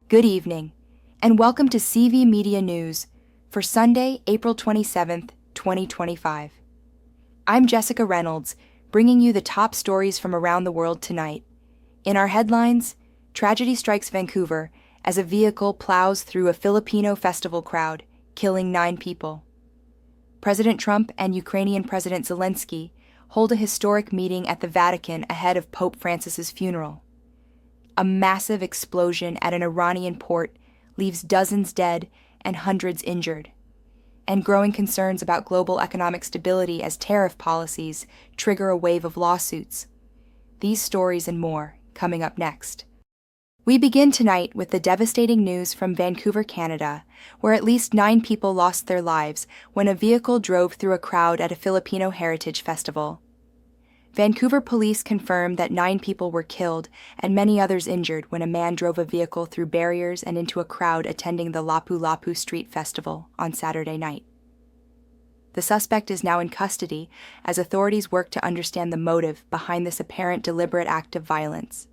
Good evening, and welcome to CV Media News for Sunday, April 27th, 2025. I'm Jessica Reynolds, bringing you the top stories from around the world tonight. In our headlines, tragedy strikes Vancouver as a vehicle plows through a Filipino festival crowd, killing 9 people. President Trump and Ukrainian President Zelensky hold a historic meeting at the Vatican ahead of Pope Francis's funeral. A massive explosion at an Iranian port leaves dozens dead and hundreds injured. And growing concerns about global economic stability as tariff policies trigger a wave of lawsuits. These stories and more coming up next. We begin tonight with the devastating news from Vancouver, Canada, where at least 9 people lost their lives when a vehicle drove through a crowd at a Filipino heritage festival. Vancouver police confirmed that 9 people were killed and many others injured when a man drove a vehicle through barriers and into a crowd attending the Lapu-Lapu Street Festival on Saturday night. The suspect is now in custody as authorities work to understand the motive behind this apparent deliberate act of violence.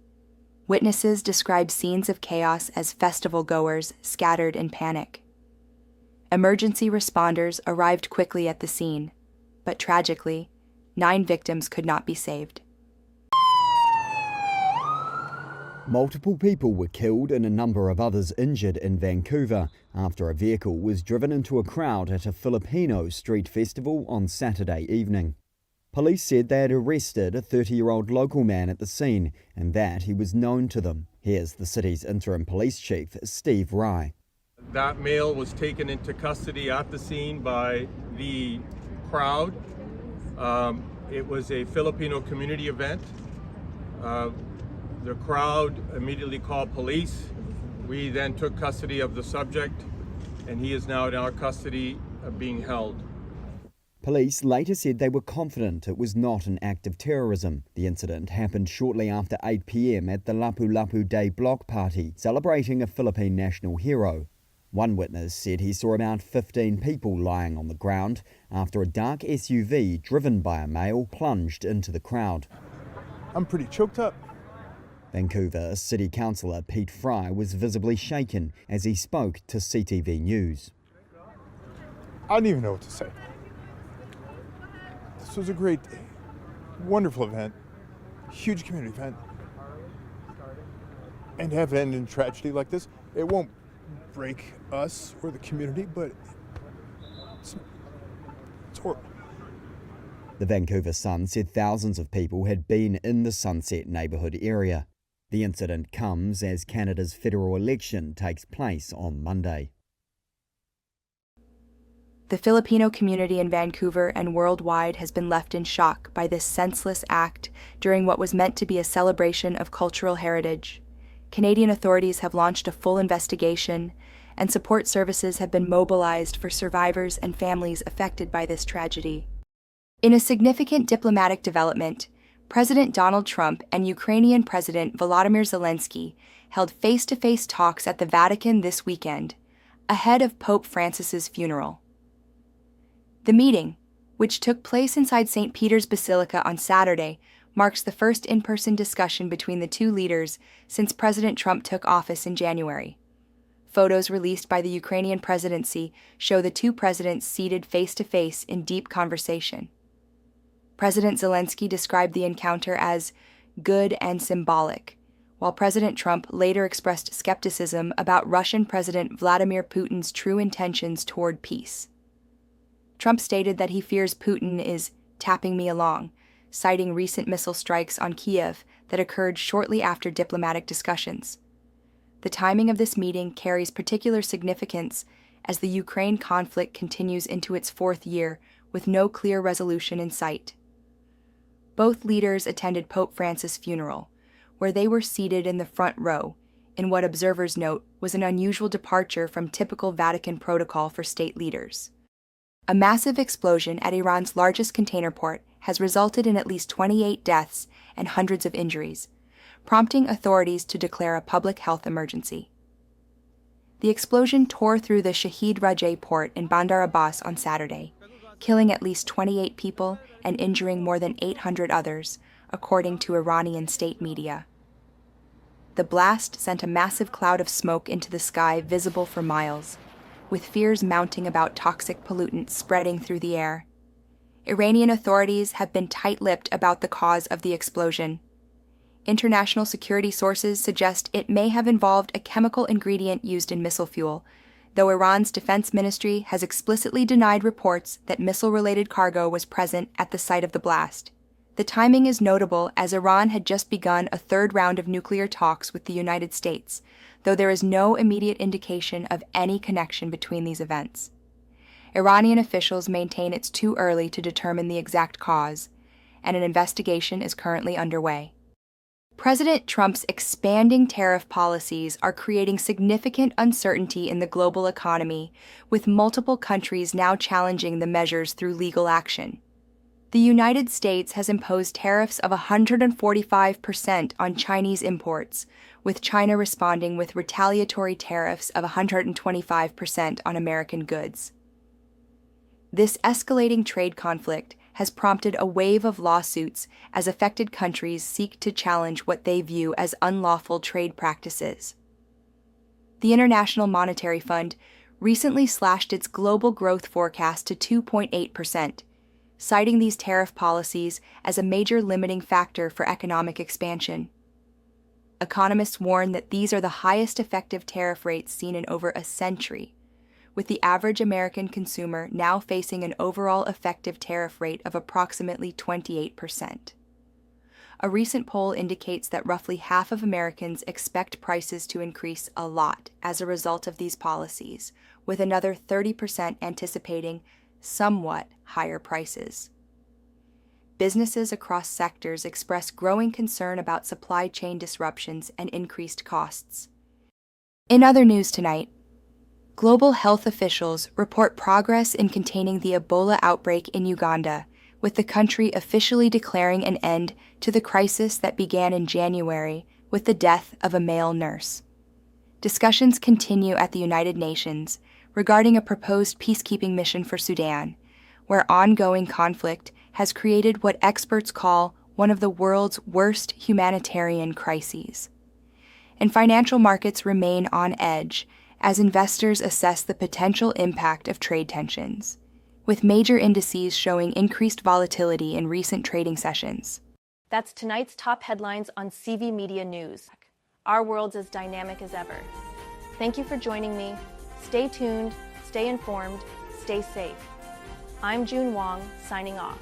Witnesses describe scenes of chaos as festival-goers scattered in panic. Emergency responders arrived quickly at the scene, but tragically, 9 victims could not be saved. Multiple people were killed and a number of others injured in Vancouver after a vehicle was driven into a crowd at a Filipino street festival on Saturday evening. Police said they had arrested a 30-year-old local man at the scene and that he was known to them. Here's the city's interim police chief, Steve Rajaee. That male was taken into custody at the scene by the crowd. It was a Filipino community event. The crowd immediately called police. We then took custody of the subject, and he is now in our custody being held. Police later said they were confident it was not an act of terrorism. The incident happened shortly after 8 p.m. at the Lapu-Lapu Day block party, celebrating a Philippine national hero. One witness said he saw about 15 people lying on the ground after a dark SUV driven by a male plunged into the crowd. I'm pretty choked up. Vancouver City Councillor Pete Fry was visibly shaken as he spoke to CTV News. I don't even know what to say. This was a great day. Wonderful event. Huge community event. And to have it end in tragedy like this, it won't break us or the community, but it's horrible. The Vancouver Sun said thousands of people had been in the Sunset neighbourhood area. The incident comes as Canada's federal election takes place on Monday. The Filipino community in Vancouver and worldwide has been left in shock by this senseless act during what was meant to be a celebration of cultural heritage. Canadian authorities have launched a full investigation, and support services have been mobilized for survivors and families affected by this tragedy. In a significant diplomatic development, President Donald Trump and Ukrainian President Volodymyr Zelensky held face-to-face talks at the Vatican this weekend, ahead of Pope Francis's funeral. The meeting, which took place inside St. Peter's Basilica on Saturday, marks the first in-person discussion between the two leaders since President Trump took office in January. Photos released by the Ukrainian presidency show the two presidents seated face-to-face in deep conversation. President Zelensky described the encounter as good and symbolic, while President Trump later expressed skepticism about Russian President Vladimir Putin's true intentions toward peace. Trump stated that he fears Putin is tapping me along, citing recent missile strikes on Kiev that occurred shortly after diplomatic discussions. The timing of this meeting carries particular significance as the Ukraine conflict continues into its 4th year with no clear resolution in sight. Both leaders attended Pope Francis' funeral, where they were seated in the front row, in what observers note was an unusual departure from typical Vatican protocol for state leaders. A massive explosion at Iran's largest container port has resulted in at least 28 deaths and hundreds of injuries, prompting authorities to declare a public health emergency. The explosion tore through the Shahid Rajaee port in Bandar Abbas on Saturday, killing at least 28 people and injuring more than 800 others, according to Iranian state media. The blast sent a massive cloud of smoke into the sky visible for miles, with fears mounting about toxic pollutants spreading through the air. Iranian authorities have been tight-lipped about the cause of the explosion. International security sources suggest it may have involved a chemical ingredient used in missile fuel, though Iran's defense ministry has explicitly denied reports that missile-related cargo was present at the site of the blast. The timing is notable as Iran had just begun a third round of nuclear talks with the United States, though there is no immediate indication of any connection between these events. Iranian officials maintain it's too early to determine the exact cause, and an investigation is currently underway. President Trump's expanding tariff policies are creating significant uncertainty in the global economy, with multiple countries now challenging the measures through legal action. The United States has imposed tariffs of 145% on Chinese imports, with China responding with retaliatory tariffs of 125% on American goods. This escalating trade conflict has prompted a wave of lawsuits as affected countries seek to challenge what they view as unlawful trade practices. The International Monetary Fund recently slashed its global growth forecast to 2.8%, citing these tariff policies as a major limiting factor for economic expansion. Economists warn that these are the highest effective tariff rates seen in over a century, with the average American consumer now facing an overall effective tariff rate of approximately 28%. A recent poll indicates that roughly half of Americans expect prices to increase a lot as a result of these policies, with another 30% anticipating somewhat higher prices. Businesses across sectors express growing concern about supply chain disruptions and increased costs. In other news tonight, global health officials report progress in containing the Ebola outbreak in Uganda, with the country officially declaring an end to the crisis that began in January with the death of a male nurse. Discussions continue at the United Nations regarding a proposed peacekeeping mission for Sudan, where ongoing conflict has created what experts call one of the world's worst humanitarian crises. And financial markets remain on edge as investors assess the potential impact of trade tensions, with major indices showing increased volatility in recent trading sessions. That's tonight's top headlines on CV Media News. Our world's as dynamic as ever. Thank you for joining me. Stay tuned, stay informed, stay safe. I'm June Wong, signing off.